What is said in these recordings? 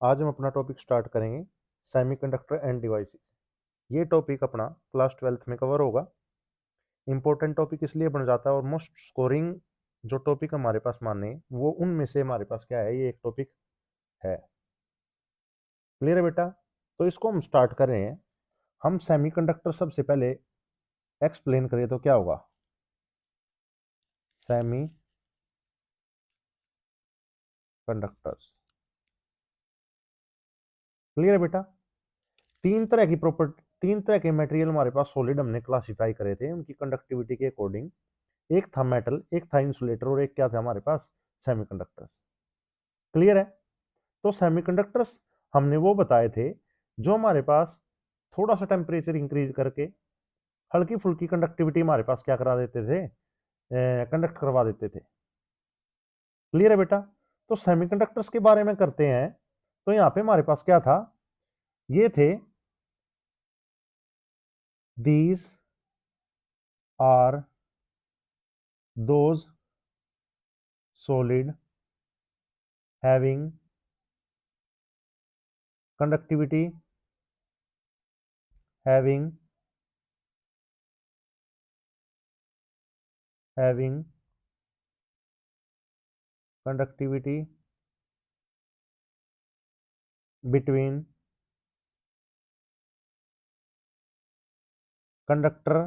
आज हम अपना टॉपिक स्टार्ट करेंगे सेमीकंडक्टर एंड डिवाइसेस। ये टॉपिक अपना क्लास 12th में कवर होगा। इंपॉर्टेंट टॉपिक इसलिए बन जाता है और मोस्ट स्कोरिंग जो टॉपिक हमारे पास माने वो उनमें से हमारे पास क्या है, ये एक टॉपिक है। क्लियर है बेटा? तो इसको हम स्टार्ट कर रहे हैं। हम सेमीकंडक्टर सबसे पहले एक्सप्लेन करें तो क्या होगा। Semi conductors. क्लियर है बेटा? तीन तरह के मटेरियल हमारे पास सॉलिड हमने क्लासिफाई करे थे उनकी कंडक्टिविटी के अकॉर्डिंग। एक था मेटल, एक था इंसुलेटर और एक क्या था हमारे पास, सेमीकंडक्टर्स। क्लियर है? तो सेमीकंडक्टर्स हमने वो बताए थे जो हमारे पास थोड़ा सा टेम्परेचर इंक्रीज करके हल्की फुल्की कंडक्टिविटी हमारे पास क्या करा देते थे, कंडक्ट करवा देते थे। क्लियर है बेटा? तो सेमीकंडक्टर्स के बारे में करते हैं। तो यहां पे हमारे पास क्या था, ये थे these are those solid having conductivity having having conductivity between conductor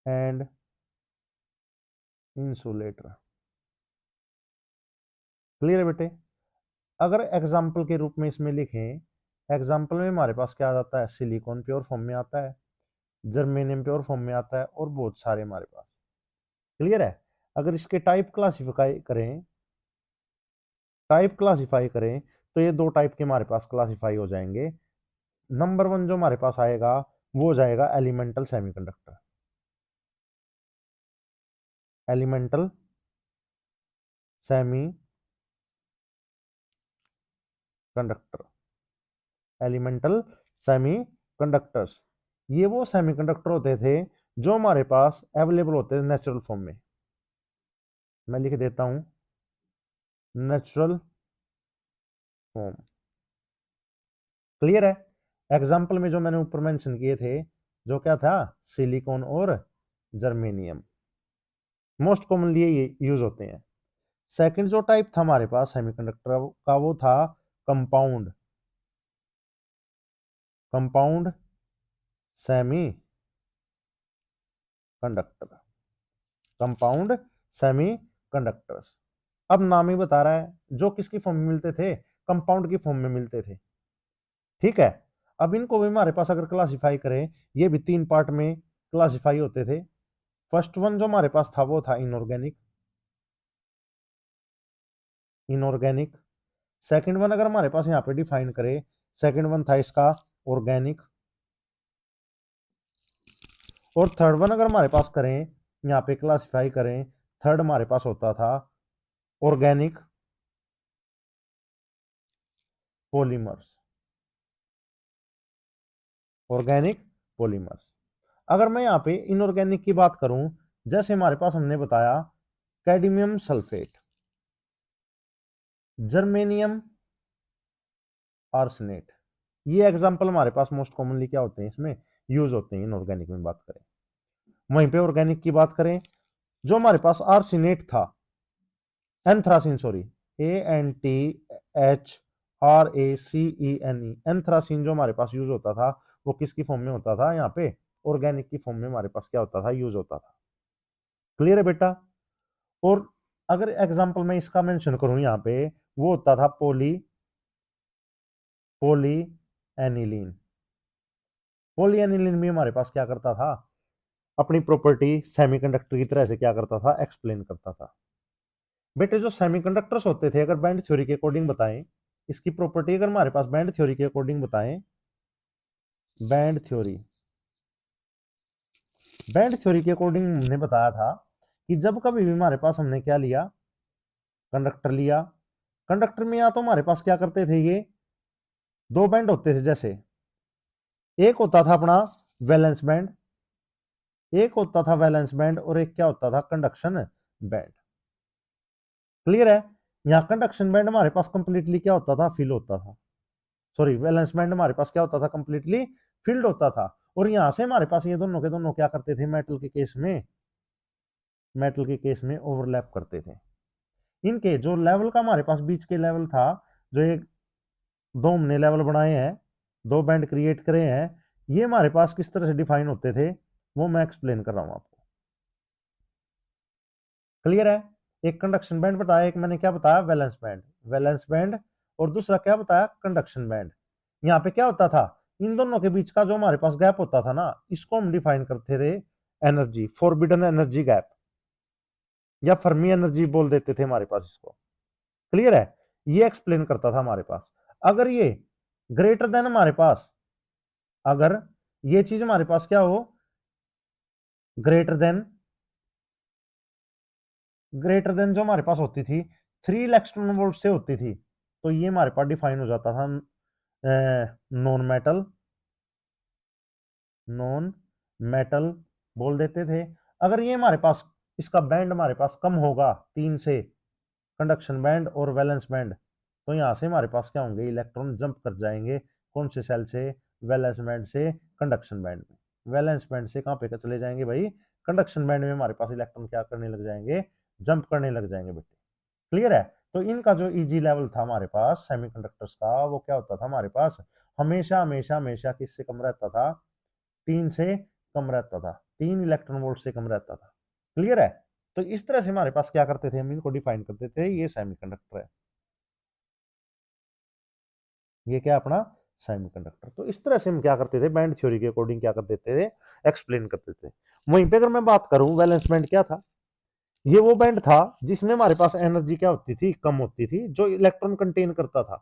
and insulator। Clear है बेटे? अगर एग्जाम्पल के रूप में इसमें लिखें, एग्जाम्पल में हमारे पास क्या आ जाता है, सिलिकॉन प्योर फॉर्म में आता है, जर्मेनियम प्योर फॉर्म में आता है और बहुत सारे हमारे पास। क्लियर है? अगर इसके टाइप क्लासिफाई करें तो ये दो टाइप के हमारे पास क्लासिफाई हो जाएंगे। नंबर वन जो हमारे पास आएगा वो हो जाएगा elemental semiconductor. Elemental semi conductor, elemental semi conductors, ये वो सेमीकंडक्टर होते थे जो हमारे पास अवेलेबल होते थे नेचुरल फॉर्म में। मैं लिख देता हूं नेचुरल फॉर्म। क्लियर है? एग्जाम्पल में जो मैंने ऊपर मेंशन किए थे, जो क्या था, सिलिकॉन और जर्मेनियम मोस्ट कॉमनली ये यूज होते हैं। सेकंड जो टाइप था हमारे पास सेमीकंडक्टर का वो था compound, compound semi conductor, compound semi conductors. अब नाम ही बता रहा है जो किसकी फॉर्म में मिलते थे, कंपाउंड की फॉर्म में मिलते थे। ठीक है? अब इनको भी हमारे पास अगर क्लासिफाई करें, ये भी तीन पार्ट में क्लासिफाई होते थे। फर्स्ट वन जो हमारे पास था वो था इनऑर्गेनिक, इनऑर्गेनिक। सेकंड वन अगर हमारे पास यहाँ पे डिफाइन करें, सेकंड वन था इसका ऑर्गेनिक। और थर्ड वन अगर हमारे पास करें, यहाँ पे क्लासिफाई करें, थर्ड हमारे पास होता था ऑर्गेनिक पॉलीमर्स, ऑर्गेनिक पॉलीमर्स। अगर मैं यहाँ पे इनऑर्गेनिक की बात करूं, जैसे हमारे पास हमने बताया कैडमियम सल्फेट, जर्मेनियम आर्सेनेट, ये एग्जांपल हमारे पास मोस्ट कॉमनली क्या होते हैं, इसमें यूज होते हैं इनऑर्गेनिक में बात करें। वहीं पे ऑर्गेनिक की बात करें, जो हमारे पास आर्सेनेट था, एंथ्रासिन, सॉरी, ANTHRACENE, एंथ्रासिन जो हमारे पास यूज होता था वो किसकी फॉर्म में होता था, यहाँ पे ऑर्गेनिक की फॉर्म में हमारे पास क्या होता था, यूज होता था। क्लियर है बेटा? और अगर एग्जांपल में इसका मेंशन करूं यहाँ पे, वो होता था पोली एनिलीन। पोली एनिलीन भी हमारे पास क्या करता था, अपनी प्रॉपर्टी सेमीकंडक्टर की तरह से क्या करता था, एक्सप्लेन करता था। बेटे जो सेमीकंडक्टर्स होते थे, अगर बैंड थ्योरी के अकॉर्डिंग बताएं, इसकी प्रॉपर्टी अगर हमारे पास बैंड थ्योरी के अकॉर्डिंग बताएं, बैंड थ्योरी, बैंड थ्योरी के अकॉर्डिंग हमने बताया था कि जब कभी भी हमारे पास हमने क्या लिया, कंडक्टर लिया, कंडक्टर में या तो हमारे पास क्या करते थे, ये दो बैंड होते थे। जैसे एक होता था अपना वैलेंस बैंड, एक होता था वैलेंस बैंड और एक क्या होता था, कंडक्शन बैंड। क्लियर है? यहाँ कंडक्शन बैंड हमारे पास कंप्लीटली क्या होता था, फिल होता था। सॉरी, वैलेंस बैंड हमारे पास क्या होता था, कंप्लीटली फिल्ड होता था। और यहां से हमारे पास ये दोनों के दोनों क्या करते थे, मेटल के केस में ओवरलैप करते थे। इनके जो लेवल का हमारे पास बीच के लेवल था, जो एक दो हमने लेवल बनाए हैं, दो बैंड क्रिएट करे हैं, ये हमारे पास किस तरह से डिफाइन होते थे वो मैं एक्सप्लेन कर रहा हूं आपको। क्लियर है? एक कंडक्शन बैंड बताया, एक मैंने क्या बताया, वैलेंस बैंड, और दूसरा क्या बताया, कंडक्शन बैंड। यहाँ पे क्या होता था, इन दोनों के बीच का जो हमारे पास गैप होता था ना, इसको हम डिफाइन करते थे एनर्जी, फॉरबिडन एनर्जी गैप, या फर्मी एनर्जी बोल देते थे हमारे पास इसको। क्लियर है? ये एक्सप्लेन करता था हमारे पास। अगर ये ग्रेटर देन हमारे पास, अगर ये चीज हमारे पास क्या हो, ग्रेटर देन जो हमारे पास होती थी 3 इलेक्ट्रॉन वोल्ट से होती थी, तो ये हमारे पास डिफाइन हो जाता था नॉन मेटल, नॉन मेटल बोल देते थे। अगर ये हमारे पास इसका बैंड हमारे पास कम होगा 3 से, कंडक्शन बैंड और वैलेंस बैंड, तो यहां से हमारे पास क्या होंगे, इलेक्ट्रॉन जंप कर जाएंगे कौन से सेल से, वैलेंस बैंड से कंडक्शन बैंड में। वैलेंस बैंड से कहां पे चले जाएंगे भाई, कंडक्शन बैंड में हमारे पास इलेक्ट्रॉन क्या करने लग जाएंगे, जंप करने लग जाएंगे बेटे। क्लियर है? तो इनका जो इजी लेवल था हमारे पास सेमीकंडक्टर्स का, वो क्या होता था हमारे पास, हमेशा हमेशा हमेशा किससे कम रहता था, 3 से कम रहता था, 3 इलेक्ट्रॉन वोल्ट से कम रहता था। क्लियर है? तो इस तरह से हमारे पास क्या करते थे, हम इनको डिफाइन करते थे, ये सेमीकंडक्टर है, ये क्या अपना सेमीकंडक्टर। तो इस तरह से हम क्या करते थे, बैंड थ्योरी के अकॉर्डिंग क्या कर देते थे, एक्सप्लेन करते थे। वहीं पे अगर मैं बात करूं, वैलेंस बैंड क्या था, ये वो बैंड था जिसमें हमारे पास एनर्जी क्या होती थी, कम होती थी, जो इलेक्ट्रॉन कंटेन करता था।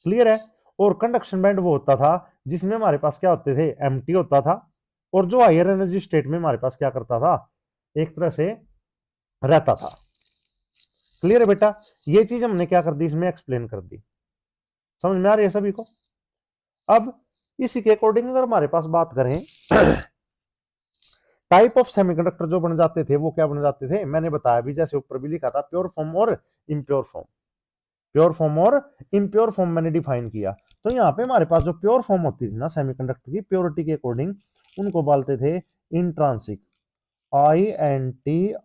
क्लियर है? और कंडक्शन बैंड वो होता था जिसमें हमारे पास क्या होते थे, एम्प्टी होता था, और जो हायर एनर्जी स्टेट में हमारे पास क्या करता था, एक तरह से रहता था। क्लियर है बेटा? ये चीज हमने क्या कर दी, इसमें एक्सप्लेन कर दी। समझ में आ रही है सभी को? अब इसी के अकॉर्डिंग अगर हमारे पास बात करें, टाइप ऑफ सेमीकंडक्टर जो बन जाते थे वो क्या बन जाते थे, मैंने बताया भी, जैसे ऊपर भी लिखा था, प्योर फॉर्म और इम्प्योर फॉर्म। प्योर फॉर्म और इम्प्योर फॉर्म मैंने डिफाइन किया। तो यहाँ पे हमारे पास जो प्योर फॉर्म होती थी ना सेमीकंडक्टर की, प्योरिटी के अकॉर्डिंग उनको बोलते थे इंट्रांसिक, INTRINSIC,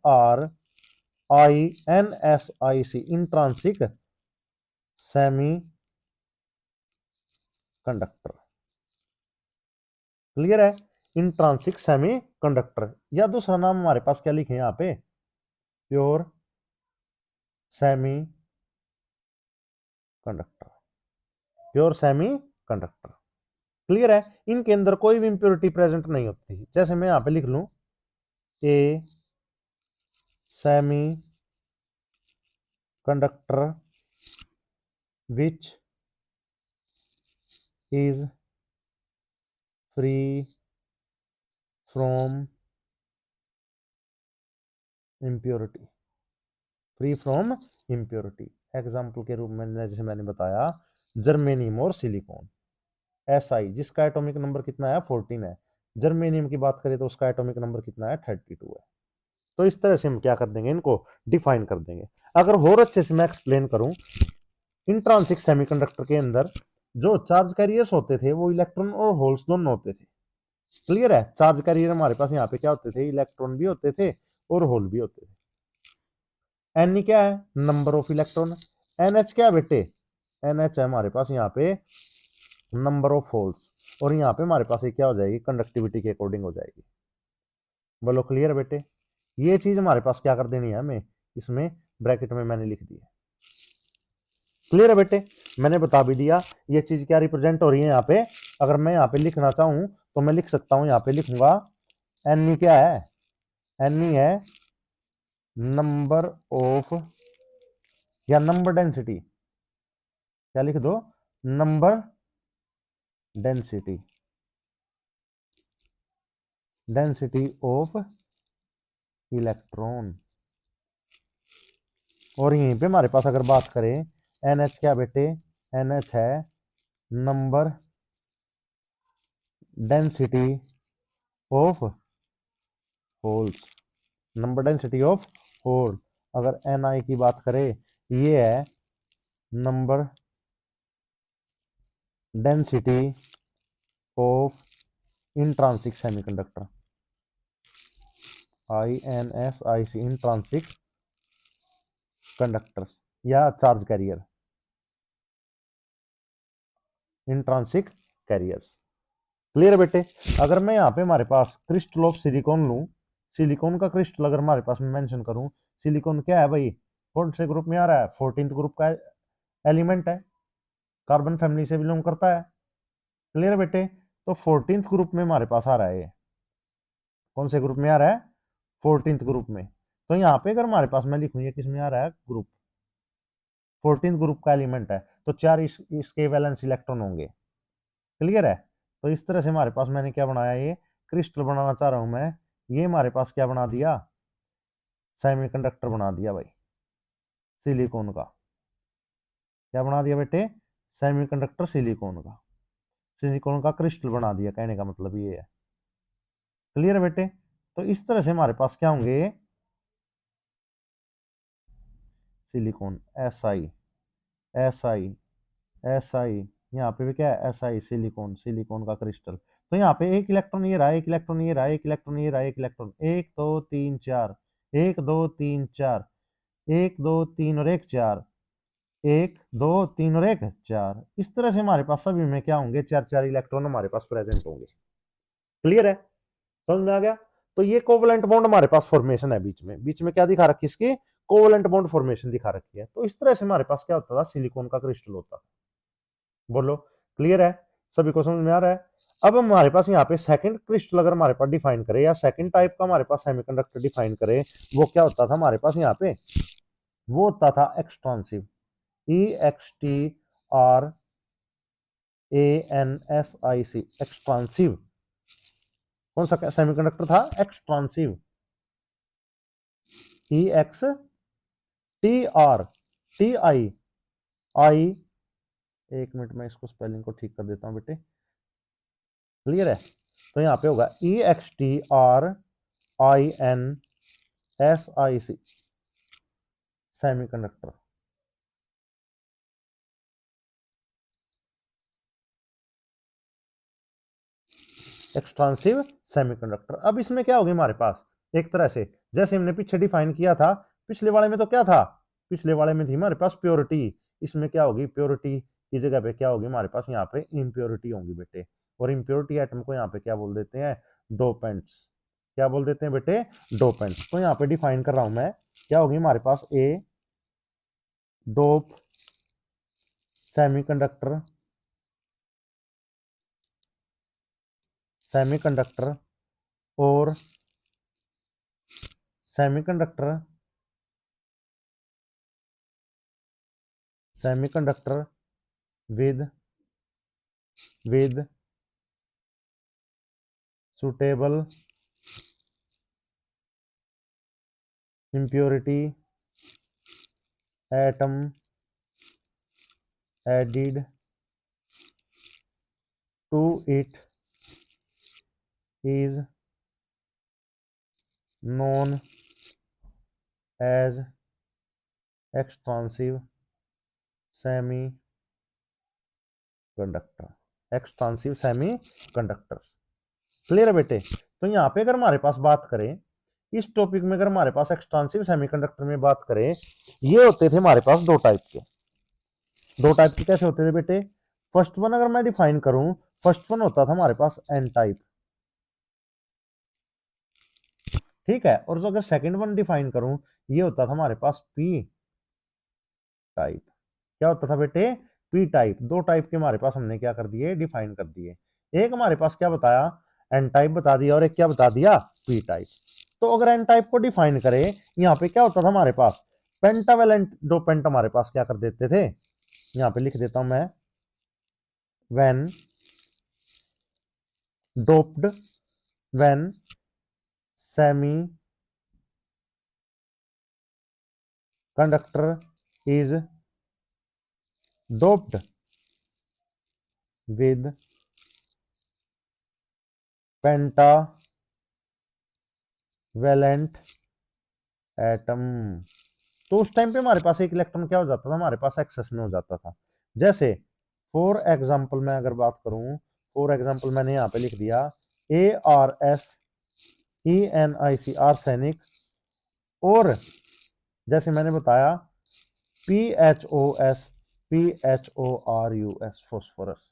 इंट्रांसिक सेमी कंडक्टर। क्लियर है? इंट्रांसिक सेमी कंडक्टर, या दूसरा नाम हमारे पास क्या लिखे यहाँ पे, pure semi conductor, pure semi conductor. Clear है? इनके अंदर कोई भी इंप्योरिटी प्रेजेंट नहीं होती। जैसे मैं यहां पे लिख लूं, a semi conductor which is free from impurity, free from impurity. Example के रूप में जैसे मैंने बताया, जर्मेनियम और सिलिकॉन, SI जिसका एटॉमिक नंबर कितना है, 14 है। जर्मेनियम की बात करें तो उसका एटॉमिक नंबर कितना है, 32 है। तो इस तरह से हम क्या कर देंगे, इनको डिफाइन कर देंगे। अगर और अच्छे से मैं एक्सप्लेन करूं, इंट्रांसिक सेमीकंडक्टर के अंदर जो चार्ज कैरियर्स होते थे वो इलेक्ट्रॉन और होल्स दोनों होते थे। क्लियर है? चार्ज कैरियर हमारे पास यहाँ पे क्या होते थे, इलेक्ट्रॉन भी होते थे और होल भी होते थे। एन क्या है, नंबर ऑफ इलेक्ट्रॉन। NH क्या है बेटे, NH है हमारे पास यहाँ पे नंबर ऑफ होल्स, और यहाँ पे हमारे पास ये क्या हो जाएगी, कंडक्टिविटी के अकॉर्डिंग हो जाएगी। बोलो क्लियर है बेटे? ये चीज हमारे पास क्या कर देनी है हमें, इसमें ब्रैकेट में मैंने लिख दी है। क्लियर है बेटे? मैंने बता भी दिया ये चीज क्या रिप्रेजेंट हो रही है यहाँ पे। अगर मैं यहाँ पे लिखना चाहूं तो मैं लिख सकता हूं, यहाँ पे लिखूंगा एन क्या है, एन है नंबर ऑफ, या नंबर डेंसिटी, क्या लिख दो, number density, density of electron. और यहीं पे हमारे पास अगर बात करें, NH क्या बेटे, NH है number density of holes, number density of hole. अगर Ni की बात करें, ये है number density of intrinsic semiconductor, INSIC intrinsic conductor या charge carrier, intrinsic carriers. Clear है बेटे। अगर मैं यहाँ पे हमारे पास क्रिस्टल ऑफ सिलिकॉन लूँ, सिलिकॉन का क्रिस्टल अगर हमारे पास मैं मेंशन करूँ, सिलिकॉन क्या है भाई, कौन से ग्रुप में आ रहा है, 14th ग्रुप का एलिमेंट है, कार्बन फैमिली से बिलोंग करता है। क्लियर है बेटे। तो 14th ग्रुप में हमारे पास आ रहा है ये, कौन से ग्रुप में आ रहा है, 14th ग्रुप में। तो यहाँ पे अगर हमारे पास मैं लिखूँ ये किस में आ रहा है, ग्रुप 14th ग्रुप का एलिमेंट है, तो 4 इसके वैलेंस इलेक्ट्रॉन होंगे। क्लियर है। तो इस तरह से हमारे पास मैंने क्या बनाया, ये क्रिस्टल बनाना चाह रहा हूं मैं, ये हमारे पास क्या बना दिया, सेमीकंडक्टर बना दिया भाई, सिलिकॉन का। क्या बना दिया बेटे, सेमीकंडक्टर सिलिकॉन का, सिलिकॉन का क्रिस्टल बना दिया, कहने का मतलब ये है। क्लियर है बेटे। तो इस तरह से हमारे पास क्या होंगे, सिलिकॉन SI, SI, SI, यहाँ पे भी क्या है, SI, सिलिकॉन, सिलिकॉन का क्रिस्टल। तो यहाँ पे एक इलेक्ट्रॉन ये रहा, एक इलेक्ट्रॉन ये रहा, एक इलेक्ट्रॉन ये रहा, एक इलेक्ट्रॉन, 1 2 3 4, 1 2 3 4, 1 2 3 और 1 4, 1 2 3 और 1 4। इस तरह से हमारे पास सभी में क्या होंगे, 4 4 इलेक्ट्रॉन हमारे पास प्रेजेंट होंगे। क्लियर है, समझ में आ गया। तो ये कोवलेंट बॉन्ड हमारे पास फॉर्मेशन है, बीच में क्या दिखा रखी है, इसकी कोवलेंट बॉन्ड फॉर्मेशन दिखा रखी है। तो इस तरह से हमारे पास क्या होता था, सिलिकॉन का क्रिस्टल होता था। बोलो क्लियर है, सभी को समझ में आ रहा है। अब हमारे पास यहाँ पे सेकंड क्रिस्टल अगर हमारे पास डिफाइन करे, या सेकंड टाइप का हमारे पास सेमीकंडक्टर डिफाइन करे, वो क्या होता था हमारे पास यहाँ पे, वो होता था एक्सट्रांसिव, EXTRANSIC, एक्सट्रांसिव। कौन सा सेमीकंडक्टर था, एक्सट्रांसिव, EXTRTI, एक मिनट में इसको स्पेलिंग को ठीक कर देता हूँ बेटे। क्लियर है। तो यहाँ पे होगा EXTRINSIC, सेमीकंडक्टर। एक्सट्रांसिव सेमीकंडक्टर। अब इसमें क्या होगी हमारे पास, एक तरह से जैसे हमने पीछे डिफाइन किया था, पिछले वाले में तो क्या था, पिछले वाले में थी हमारे पास प्योरिटी, इसमें क्या होगी, प्योरिटी की जगह पे क्या होगी हमारे पास यहाँ पे इम्प्योरिटी होंगी बेटे। और इम्प्योरिटी आइटम को यहाँ पे क्या बोल देते हैं, डोपेंट्स। क्या बोल देते हैं बेटे, डोपेंट्स। तो यहाँ पे डिफाइन कर रहा हूं मैं, क्या होगी हमारे पास, ए डोप सेमीकंडक्टर, सेमीकंडक्टर और semiconductor, semiconductor with suitable impurity atom added to it is known as extransive semiconductor, extrinsic semiconductors. Clear है बेटे। तो यहाँ पे अगर हमारे पास बात करें, इस टॉपिक में अगर हमारे पास एक्सट्रांसिव सेमीकंडक्टर में बात करें, ये होते थे हमारे पास दो टाइप के। दो टाइप के कैसे होते थे बेटे, फर्स्ट वन अगर मैं डिफाइन करूं, फर्स्ट वन होता था हमारे पास एन टाइप, ठीक है। और जो अगर सेकंड वन डिफाइन करूं, ये होता था हमारे पास पी टाइप। क्या होता था बेटे, पी टाइप। दो टाइप के हमारे पास हमने क्या कर दिए, डिफाइन कर दिए। एक हमारे पास क्या बताया, एन टाइप बता दिया, और एक क्या बता दिया, पी टाइप। तो अगर एन टाइप को डिफाइन करें, यहाँ पे क्या होता था हमारे पास, पेंटावेलेंट डोपेंट हमारे पास क्या कर देते थे, यहाँ पे लिख देता हूं मैं, when doped, when semi conductor is doped with pentavalent atom, तो उस टाइम पे हमारे पास एक इलेक्ट्रॉन क्या हो जाता था, हमारे पास एक्सेस में हो जाता था। जैसे फॉर एग्जाम्पल मैं अगर बात करूं, फॉर एग्जाम्पल मैंने यहाँ पे लिख दिया ARSENIC आर्सेनिक, और जैसे मैंने बताया PHOS फॉस्फोरस।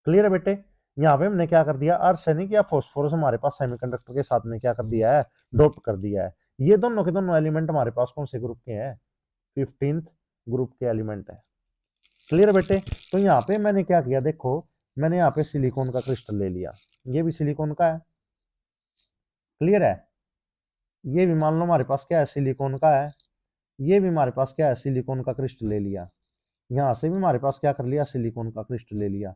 क्लियर है बेटे? यहाँ पे हमने क्या कर दिया, आर्सेनिक या फॉस्फोरस हमारे पास सेमीकंडक्टर के साथ में क्या कर दिया है, डोप कर दिया है। ये दोनों के दोनों एलिमेंट हमारे पास कौन से ग्रुप के हैं, 15th ग्रुप के एलिमेंट है। क्लियर है बेटे? तो यहाँ पे मैंने क्या किया, देखो मैंने यहाँ पे सिलिकॉन का क्रिस्टल ले लिया, ये भी सिलिकॉन का है। क्लियर है? ये भी मान लो हमारे पास क्या है, सिलिकॉन का है। ये भी हमारे पास क्या है, सिलिकॉन का क्रिस्टल ले लिया। यहाँ से भी हमारे पास क्या कर लिया, सिलिकॉन का क्रिस्टल ले लिया।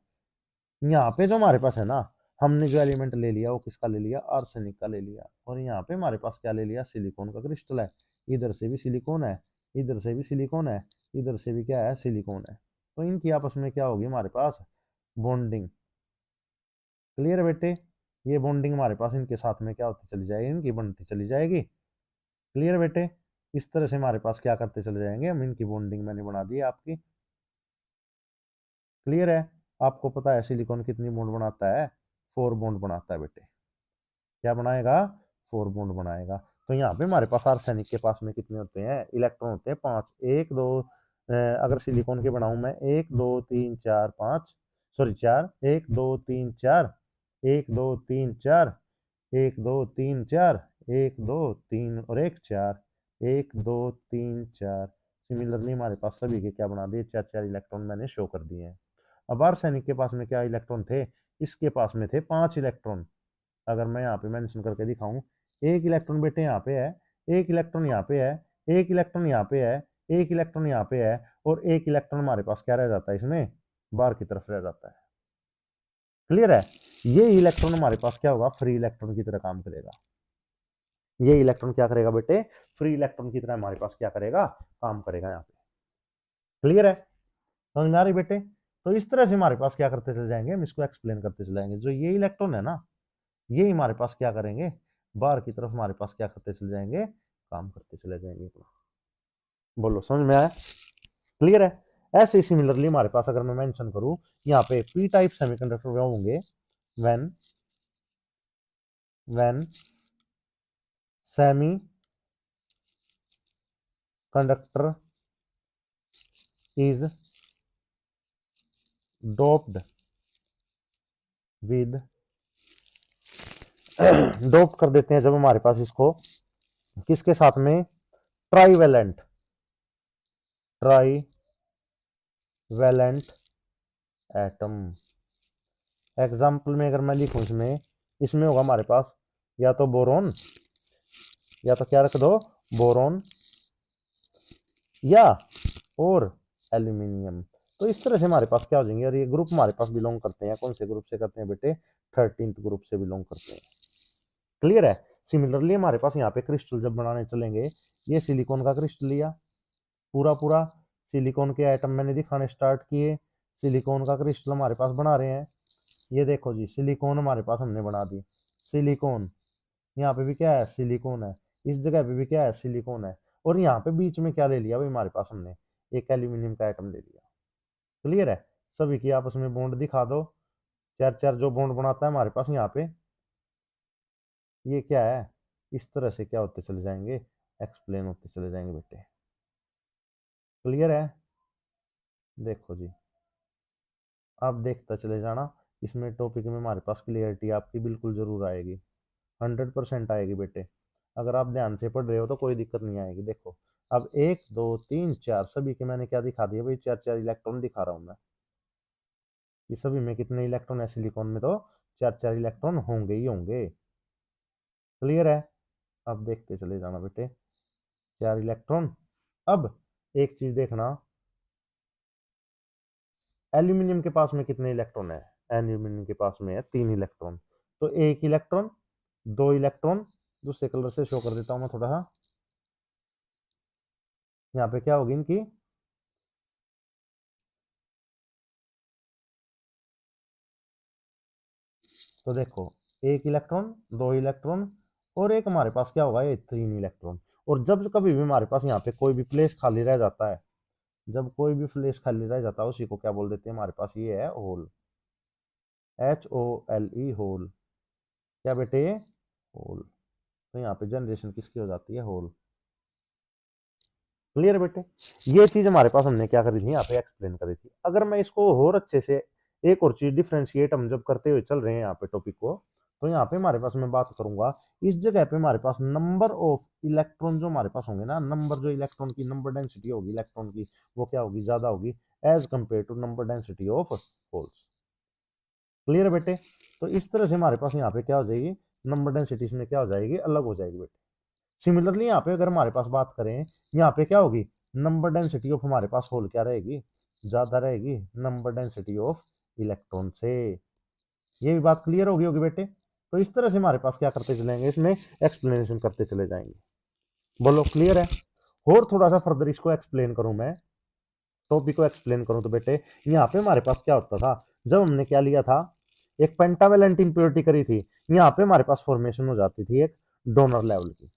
यहाँ पे जो हमारे पास है ना, हमने जो एलिमेंट ले लिया वो किसका ले लिया, आर्सेनिक का ले लिया। और यहाँ पे हमारे पास क्या ले लिया, सिलिकॉन का क्रिस्टल है। इधर से भी सिलिकॉन है, इधर से भी सिलिकॉन है, इधर से भी क्या है, सिलिकॉन है। तो इनकी आपस में क्या होगी हमारे पास, बॉन्डिंग। क्लियर है बेटे? ये बॉन्डिंग हमारे पास इनके साथ में क्या होती चली जाएगी, इनकी बनती चली जाएगी। क्लियर है बेटे? इस तरह से हमारे पास क्या करते चले जाएंगे हम, इनकी बॉन्डिंग मैंने बना दी आपकी। क्लियर है? आपको पता है सिलिकॉन कितनी बॉन्ड बनाता है, 4 बॉन्ड बनाता है बेटे। क्या बनाएगा, 4 बॉन्ड बनाएगा। तो यहाँ पे हमारे पास आर्सेनिक के पास में कितने होते हैं, इलेक्ट्रॉन होते हैं 5। एक दो अगर सिलिकॉन के बनाऊं मैं, 1 2 3 4 5, सॉरी 4, 1 2 3 4, 1 2 3 4, 1 2 3 4, 1 2 3 और 1 4, 1 2 3 4। सिमिलरली हमारे पास सभी के क्या बना दिए, 4 4 इलेक्ट्रॉन मैंने शो कर दिए हैं। अब आर्सेनिक के पास में क्या इलेक्ट्रॉन थे, इसके पास में थे 5 इलेक्ट्रॉन। अगर मैं यहाँ पे मेंशन करके दिखाऊं, एक इलेक्ट्रॉन बेटे यहाँ पे है, एक इलेक्ट्रॉन यहाँ पे है, एक इलेक्ट्रॉन यहाँ पे है, एक इलेक्ट्रॉन यहाँ पे है, और एक इलेक्ट्रॉन हमारे पास क्या रह जाता है, इसमें बाहर की तरफ रह जाता है। क्लियर है? ये इलेक्ट्रॉन हमारे पास क्या होगा, फ्री इलेक्ट्रॉन की तरह काम करेगा। ये इलेक्ट्रॉन क्या करेगा बेटे, फ्री इलेक्ट्रॉन की तरह हमारे पास क्या करेगा, काम करेगा यहाँ पे। क्लियर है? समझ में आ रही बेटे? तो इस तरह से हमारे पास क्या करते चले जाएंगे, हम इसको एक्सप्लेन करते चले जाएंगे। जो ये इलेक्ट्रॉन है ना, ये हमारे पास क्या करेंगे, बाहर की तरफ हमारे पास क्या करते चले जाएंगे, काम करते चले जाएंगे अपना। बोलो समझ में आया? क्लियर है? ऐसे ही सिमिलरली हमारे पास अगर मैं मेंशन करूं, यहाँ पे पी टाइप सेमीकंडक्टर क्या होंगे, when when semi conductor is doped with dope कर देते हैं जब हमारे पास इसको किसके साथ में, ट्राईवेलेंट ट्राईवेलेंट एटम। एग्जाम्पल में अगर मैं लिखूं इसमें, इसमें होगा हमारे पास या तो बोरोन, या तो क्या रख दो, बोरोन, या और एल्यूमिनियम। तो इस तरह से हमारे पास क्या हो जाएंगे, और ये ग्रुप हमारे पास बिलोंग करते हैं, कौन से ग्रुप से करते हैं बेटे, 13th ग्रुप से बिलोंग करते हैं। क्लियर है? सिमिलरली हमारे पास यहाँ पे क्रिस्टल जब बनाने चलेंगे, ये सिलिकॉन का क्रिस्टल लिया, पूरा पूरा सिलिकॉन के आइटम मैंने दिखाने स्टार्ट किए, सिलिकॉन का क्रिस्टल हमारे पास बना रहे हैं। ये देखो जी, सिलिकॉन हमारे पास हमने बना दी, सिलिकॉन, यहाँ पे भी क्या है, सिलिकॉन है, इस जगह पे भी क्या है, सिलिकॉन है, और यहाँ पे बीच में क्या ले लिया भाई हमारे पास, हमने एक एल्यूमिनियम का आइटम ले लिया। क्लियर है? सभी की आपस में बॉन्ड दिखा दो, 4 4 जो बॉन्ड बनाता है हमारे पास यहाँ पे, ये क्या है, इस तरह से क्या होते चले जाएंगे, एक्सप्लेन होते चले जाएंगे बेटे। क्लियर है? देखो जी, आप देखता चले जाना, इसमें टॉपिक में हमारे पास क्लियरिटी आपकी बिल्कुल जरूर आएगी, 100% आएगी बेटे। अगर आप ध्यान से पढ़ रहे हो तो कोई दिक्कत नहीं आएगी। देखो अब 1 2 3 4 सभी के मैंने क्या दिखा दिया भाई, 4 4 इलेक्ट्रॉन दिखा रहा हूं मैं। ये सभी में कितने इलेक्ट्रॉन है, सिलिकॉन में तो 4 4 इलेक्ट्रॉन होंगे ही होंगे। क्लियर है? अब देखते चले जाना बेटे, 4 इलेक्ट्रॉन। अब एक चीज देखना, एल्यूमिनियम के पास में कितने इलेक्ट्रॉन है, एल्यूमिनियम के पास में है 3 इलेक्ट्रॉन। तो 1 इलेक्ट्रॉन, 2 इलेक्ट्रॉन, दूसरे कलर से शो कर देता हूं मैं थोड़ा सा, यहाँ पे क्या होगी इनकी, तो देखो 1 इलेक्ट्रॉन, 2 इलेक्ट्रॉन, और एक हमारे पास क्या होगा, ये 3 इलेक्ट्रॉन। और जब कभी भी हमारे पास यहाँ पे कोई भी प्लेस खाली रह जाता है, जब कोई भी प्लेस खाली रह जाता है उसी को क्या बोल देते हैं हमारे पास, ये है होल, HOLE होल। क्या बेटे, होल। तो यहाँ पे जनरेशन किसकी हो जाती है, होल। क्लियर बेटे, ये चीज हमारे पास हमने क्या करी थी, यहाँ पे एक्सप्लेन करी थी। अगर मैं इसको और अच्छे से एक और चीज डिफ्रेंशिएट हम जब करते हुए चल रहे हैं यहाँ पे टॉपिक को, तो यहाँ पे हमारे पास मैं बात करूंगा इस जगह पे हमारे पास नंबर ऑफ इलेक्ट्रॉन जो हमारे पास होंगे ना, नंबर जो इलेक्ट्रॉन की नंबर डेंसिटी होगी इलेक्ट्रॉन की, वो क्या होगी, ज्यादा होगी as compare to number density of holes. Clear बेटे, तो इस तरह से हमारे पास यहाँ पे क्या हो जाएगी, नंबर डेंसिटी इसमें क्या हो जाएगी, अलग हो जाएगी बेटे। सिमिलरली यहाँ पे अगर हमारे पास बात करें, यहाँ पे क्या होगी, नंबर डेंसिटी ऑफ हमारे पास होल क्या रहेगी, ज्यादा रहेगी नंबर डेंसिटी ऑफ इलेक्ट्रॉन से। ये भी बात क्लियर होगी बेटे। तो इस तरह से हमारे पास क्या करते चलेंगे, इसमें एक्सप्लेनेशन करते चले जाएंगे। बोलो क्लियर है। और थोड़ा सा फर्दर इसको एक्सप्लेन करूं मैं, टॉपिक को एक्सप्लेन करूं तो बेटे, यहाँ पे हमारे पास क्या होता था, जब हमने क्या लिया था, एक पेंटावेलेंट इंप्योरिटी करी थी, यहाँ पे हमारे पास फॉर्मेशन हो जाती थी एक डोनर लेवल की।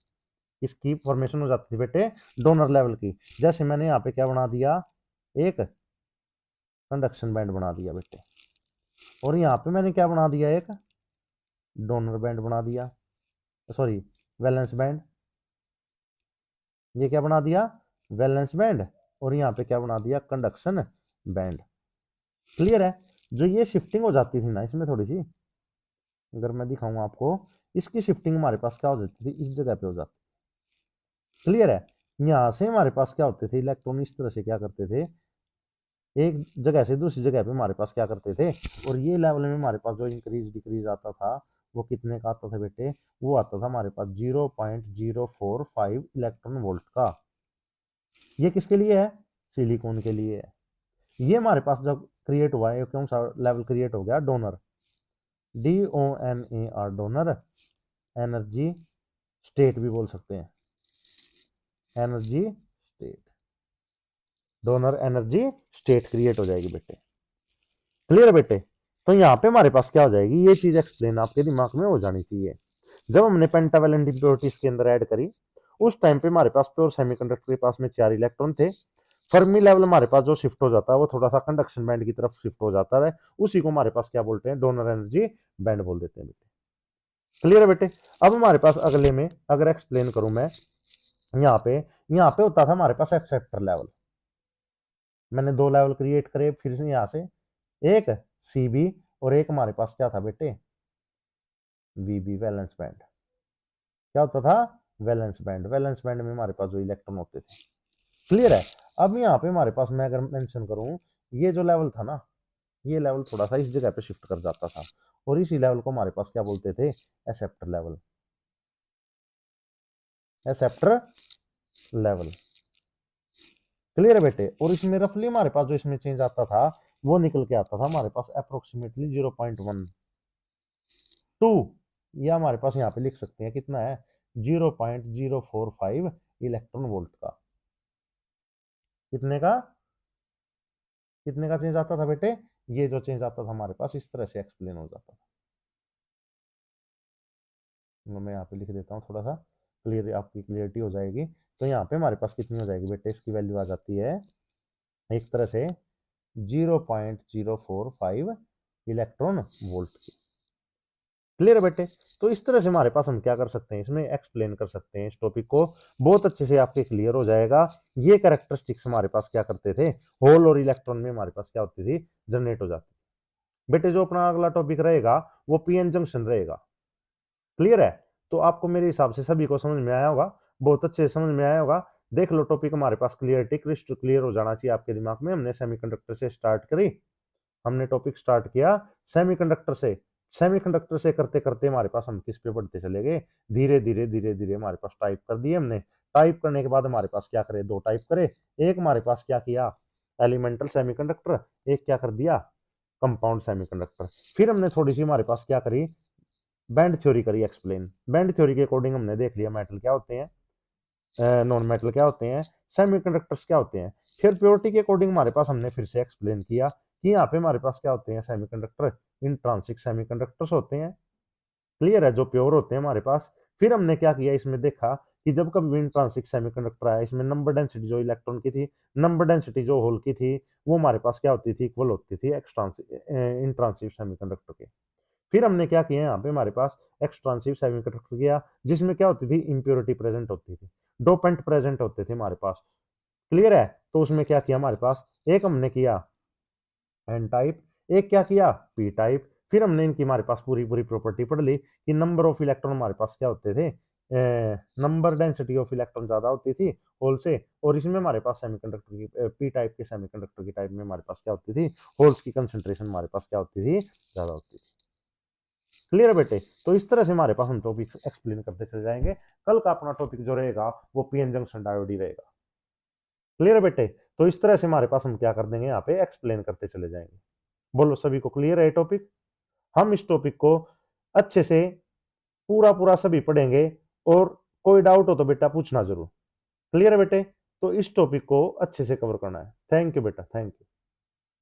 इसकी फॉर्मेशन हो जाती थी बेटे डोनर लेवल की। जैसे मैंने यहाँ पे क्या बना दिया, एक कंडक्शन बैंड बना दिया बेटे, और यहाँ पे मैंने क्या बना दिया, एक डोनर बैंड बना दिया, सॉरी वैलेंस बैंड। ये क्या बना दिया, वैलेंस बैंड, और यहाँ पे क्या बना दिया, कंडक्शन बैंड। क्लियर है। जो ये शिफ्टिंग हो जाती थी ना इसमें थोड़ी सी, अगर मैं दिखाऊंगा आपको, इसकी शिफ्टिंग हमारे पास क्या हो जाती थी, इस जगह पे हो जाती। क्लियर है। यहाँ से हमारे पास क्या होते थे, इलेक्ट्रॉन इस तरह से क्या करते थे, एक जगह से दूसरी जगह पे हमारे पास क्या करते थे, और ये लेवल में हमारे पास जो इंक्रीज डिक्रीज आता था वो कितने का आता था बेटे, वो आता था हमारे पास 0.045 इलेक्ट्रॉन वोल्ट का। ये किसके लिए है, सिलिकॉन के लिए है। ये हमारे पास जब क्रिएट हुआ है, कौन सा लेवल क्रिएट हो गया, donor, DONAR donor energy state भी बोल सकते हैं, energy state, donor energy state create हो जाएगी बेटे। क्लियर है बेटे। तो यहाँ पे हमारे पास क्या हो जाएगी, ये चीज एक्सप्लेन आपके दिमाग में हो जानी चाहिए। जब हमने पेंटावेलेंट इंप्योरिटीज के अंदर ऐड करी, उस टाइम पे हमारे पास प्योर सेमीकंडक्टर के पास में 4 इलेक्ट्रॉन थे। फर्मी लेवल हमारे पास जो शिफ्ट हो जाता है वो थोड़ा सा कंडक्शन बैंड की तरफ शिफ्ट हो जाता है, उसी को हमारे पास क्या बोलते हैं, डोनर एनर्जी बैंड बोल देते हैं बेटे। क्लियर है बेटे। अब हमारे पास अगले में अगर एक्सप्लेन करूं मैं, यहाँ पे होता था हमारे पास एक्सेप्टर लेवल। मैंने 2 लेवल क्रिएट करे, फिर से यहाँ से एक CB और एक हमारे पास क्या था बेटे, VB वैलेंस बैंड। क्या होता था, वैलेंस बैंड। वैलेंस बैंड में हमारे पास जो इलेक्ट्रॉन होते थे। क्लियर है। अब यहाँ पे हमारे पास मैं अगर मेंशन करूं, ये जो लेवल था ना, ये लेवल थोड़ा सा इस जगह पे शिफ्ट कर जाता था, और इसी लेवल को हमारे पास क्या बोलते थे, acceptor level, acceptor level. Clear है बेटे। और इसमें रफली हमारे पास जो इसमें चेंज आता था वो निकल के आता था हमारे पास अप्रोक्सीमेटली 0.12, या हमारे पास यहाँ पे लिख सकते हैं कितना है, 0.045 इलेक्ट्रॉन वोल्ट का। कितने का, कितने का चेंज आता था बेटे, ये जो चेंज आता था हमारे पास इस तरह से एक्सप्लेन हो जाता था। मैं यहाँ पे लिख देता हूँ थोड़ा सा, क्लियर आपकी क्लियरिटी हो जाएगी। तो यहाँ पे हमारे पास कितनी हो जाएगी बेटे, इसकी वैल्यू आ जाती है एक तरह से 0.045 इलेक्ट्रॉन वोल्ट की। क्लियर है बेटे। तो इस तरह से हमारे पास हम क्या कर सकते हैं, इसमें एक्सप्लेन कर सकते हैं इस टॉपिक को, बहुत अच्छे से आपके क्लियर हो जाएगा। ये कैरेक्टरिस्टिक्स हमारे पास क्या करते थे, होल और इलेक्ट्रॉन में हमारे पास क्या होती थी, जनरेट हो जाती थी बेटे। जो अपना अगला टॉपिक रहेगा वो पीएन जंक्शन रहेगा। क्लियर है। तो आपको मेरे हिसाब से सभी को समझ में आया होगा, बहुत अच्छे से समझ में आया होगा। देख लो टॉपिक हमारे पास क्लियरिटी क्रिस्टल क्लियर हो जाना चाहिए आपके दिमाग में। हमने सेमीकंडक्टर से स्टार्ट करी, हमने टॉपिक स्टार्ट किया सेमीकंडक्टर से, सेमीकंडक्टर से करते करते हमारे पास हम किस पे बढ़ते चले गए, धीरे धीरे धीरे धीरे हमारे पास टाइप कर दिए हमने। टाइप करने के बाद हमारे पास क्या करे, 2 टाइप करे। एक हमारे पास क्या किया, एलिमेंटल सेमीकंडक्टर, एक क्या कर दिया, कंपाउंड सेमीकंडक्टर। फिर हमने थोड़ी सी हमारे पास क्या करी, बैंड थ्योरी करी एक्सप्लेन। बैंड थ्योरी के अकॉर्डिंग हमने देख लिया मेटल क्या होते हैं, नॉन मेटल क्या होते हैं, सेमीकंडक्टर्स क्या होते हैं। फिर प्योरिटी के अकॉर्डिंग हमारे पास हमने फिर से एक्सप्लेन किया कि यहाँ पे हमारे पास क्या होते हैं, सेमीकंडक्टर इंट्रांसिक सेमीकंडक्टर्स होते हैं। क्लियर है, जो प्योर होते हैं हमारे पास। फिर हमने क्या किया, इसमें देखा कि जब कभी इंट्रांसिक सेमीकंडक्टर आया, इसमें नंबर डेंसिटी जो इलेक्ट्रॉन की थी, नंबर डेंसिटी जो होल की थी, वो हमारे पास क्या होती थी, इक्वल होती थी इंट्रांसिक सेमीकंडक्टर के। फिर हमने क्या किया, यहाँ पे हमारे पास एक्सट्रांसिव सेमीकंडक्टर किया, जिसमें क्या होती थी, इम्प्योरिटी प्रेजेंट होती थी, डोपेंट प्रेजेंट होते थे हमारे पास। क्लियर है? तो उसमें क्या किया हमारे पास, एक हमने किया एन टाइप, एक क्या किया, पी टाइप। फिर हमने इनकी हमारे पास पूरी पूरी प्रॉपर्टी पढ़ ली कि नंबर ऑफ इलेक्ट्रॉन हमारे पास क्या होते थे, नंबर डेंसिटी ऑफ इलेक्ट्रॉन ज्यादा होती थी होल से, और इसमें हमारे पास सेमीकंडक्टर की पी टाइप के सेमीकंडक्टर की टाइप में हमारे पास क्या होती थी, होल्स की कंसंट्रेशन हमारे पास क्या होती थी, ज्यादा होती थी। क्लियर है बेटे? तो इस तरह से हमारे पास हम टॉपिक एक्सप्लेन करते चले जाएंगे। कल का अपना टॉपिक जो रहेगा वो पीएन जंक्शन डायोड ही रहेगा। क्लियर है बेटे? तो इस तरह से हमारे पास हम क्या कर देंगे, यहाँ पे एक्सप्लेन करते चले जाएंगे। बोलो सभी को क्लियर है टॉपिक? हम इस टॉपिक को अच्छे से पूरा पूरा सभी पढ़ेंगे, और कोई डाउट हो तो बेटा पूछना जरूर। क्लियर है बेटे? तो इस टॉपिक को अच्छे से कवर करना है। थैंक यू बेटा, थैंक यू।